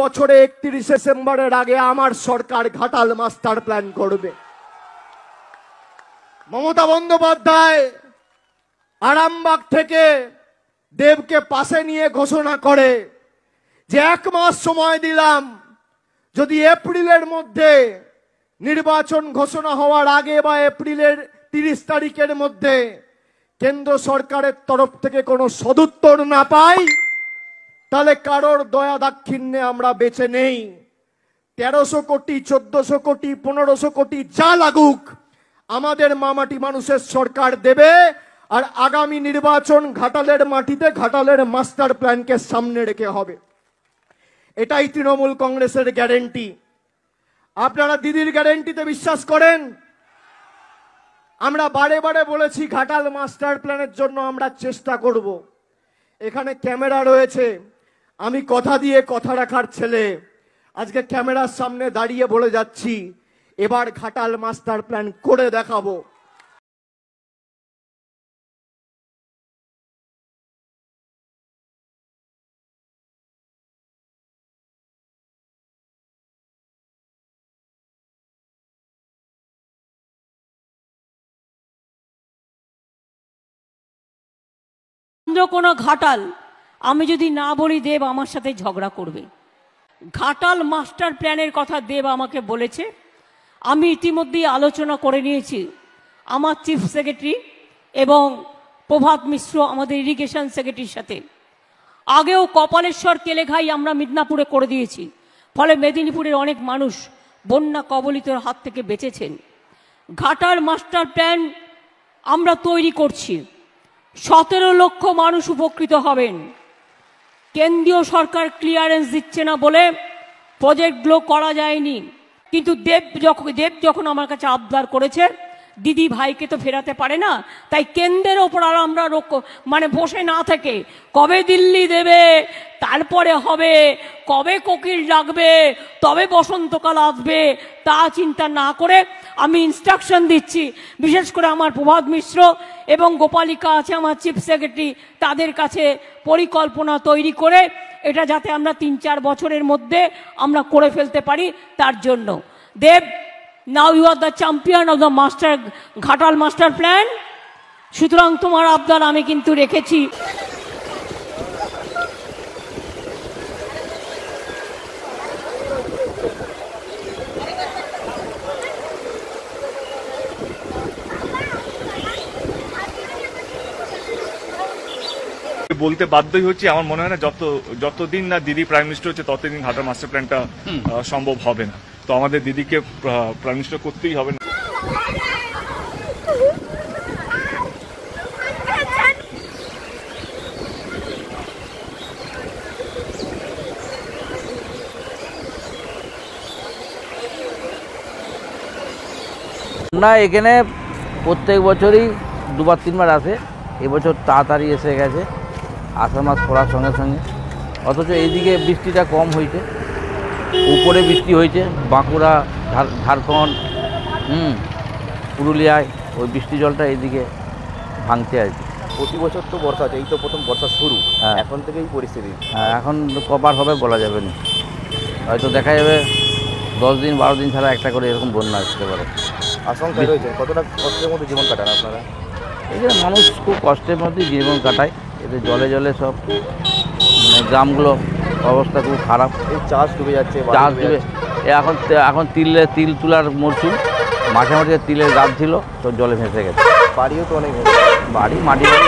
বছরে 31 ডিসেম্বরের আগে আমার সরকার ঘাটাল মাস্টার প্ল্যান করবে। মমতা বন্দ্যোপাধ্যায় আরামবাগ থেকে দেবকে পাশে নিয়ে ঘোষণা করে যে 1 মাস সময় দিলাম, যদি এপ্রিলের মধ্যে নির্বাচন ঘোষণা হওয়ার আগে বা এপ্রিলের 30 তারিখের মধ্যে কেন্দ্র সরকারের তরফ থেকে কোনো সদুত্তর না পাই, তাহলে কারোর দয়া দাক্ষিণ্যে আমরা বেঁচে নেই। 1300 কোটি, 1400 কোটি, 1500 কোটি যা লাগুক আমাদের মামাটি মানুষের সরকার দেবে। আর আগামী নির্বাচন ঘাটালের মাটিতে ঘাটালের মাস্টার প্ল্যানকে সামনে রেখে হবে। এটাই তৃণমূল কংগ্রেসের গ্যারেন্টি। আপনারা দিদির গ্যারেন্টিতে বিশ্বাস করেন? আমরা বারে বারে বলেছি ঘাটাল মাস্টার প্ল্যানের জন্য আমরা চেষ্টা করব। এখানে ক্যামেরা রয়েছে, আমি কথা দিয়ে কথা রাখার ছেলে। আজকে ক্যামেরার সামনে দাঁড়িয়ে বলে যাচ্ছি, এবার ঘাটাল মাস্টার প্ল্যান করে দেখাবো। কোনো ঘাটাল আমি যদি না বলি দেব আমার সাথে ঝগড়া করবে। ঘাটাল মাস্টার প্ল্যানের কথা দেব আমাকে বলেছে, আমি ইতিমধ্যেই আলোচনা করে নিয়েছি আমার চিফ সেক্রেটারি এবং প্রভাত মিশ্র আমাদের ইরিগেশন সেক্রেটারির সাথে। আগেও কপালেশ্বর কেলেঘাই আমরা মিদনাপুরে করে দিয়েছি, ফলে মেদিনীপুরের অনেক মানুষ বন্যা কবলিত হাত থেকে বেঁচেছেন। ঘাটাল মাস্টার প্ল্যান আমরা তৈরি করছি, 17 লক্ষ মানুষ উপকৃত হবেন। কেন্দ্রীয় সরকার ক্লিয়ারেন্স দিচ্ছে না বলে প্রজেক্টগুলো করা যায়নি, কিন্তু দেব যখন আমার কাছে আবদার করেছে, দিদি ভাইকে তো ফেরাতে পারে না, তাই কেন্দ্রের ওপর আর আমরা বসে না থেকে কবে দিল্লি দেবে, তারপরে হবে, কবে কোকিল ডাকবে, তবে বসন্তকাল আসবে, তা চিন্তা না করে আমি ইনস্ট্রাকশন দিচ্ছি, বিশেষ করে আমার প্রভাত মিশ্র এবং গোপালিকা আছে আমার চিফ সেক্রেটারি, তাদের কাছে পরিকল্পনা তৈরি করে এটা যাতে আমরা 3-4 বছরের মধ্যে আমরা করে ফেলতে পারি তার জন্য। Dev, now you are the champion of the Ghatal master plan. সুতরাং তোমার আবদার আমি কিন্তু রেখেছি। বলতে বাধ্যই হচ্ছে, আমার মনে হয় না যতদিন না দিদি প্রাইম মিনিস্টার হচ্ছে ততদিন ঘাটাল মাস্টার প্ল্যানটা সম্ভব হবে না। তো আমাদের দিদিকে প্রাইম মিনিস্টার করতেই হবে। না, এখানে প্রত্যেক বছরই 2-3 বার আসে, এবছর তাড়াতাড়ি এসে গেছে, আষাঢ় মাস পড়ার সঙ্গে সঙ্গে। অথচ এইদিকে বৃষ্টিটা কম হয়েছে, উপরে বৃষ্টি হয়েছে বাঁকুড়া, ঝাড়খণ্ড, পুরুলিয়ায় ওই বৃষ্টি জলটা এইদিকে ভাঙছে আর কি। প্রতি বছর তো বর্ষা আছে, এই তো প্রথম বর্ষা শুরু, এখন থেকেই পরিস্থিতি। হ্যাঁ, এখন কবার হবে বলা যাবে না, হয়তো দেখা যাবে 10 দিন 12 দিন ছাড়া একটা করে এরকম বন্যা আসতে পারে। আশঙ্কা রয়েছে। কতটা কষ্টের মধ্যে জীবন কাটান আপনারা? এখানে মানুষ খুব কষ্টের মধ্যেই জীবন কাটায়, এতে জলে জলে সব গ্রামগুলো অবস্থা খুব খারাপ। এই চাষ ডুবে যাচ্ছে, চাষ ডুবে, এখন তিল তোলার মরশুম, মাঠে মাঠে তিলের গাছ ছিল, তো জলে ভেসে গেছে। বাড়িও তো অনেক, মাটি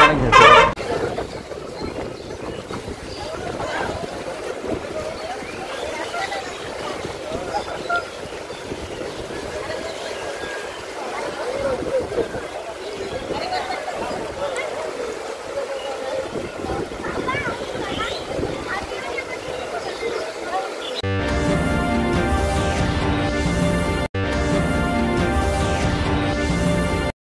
অনেক ভেসে গেছে।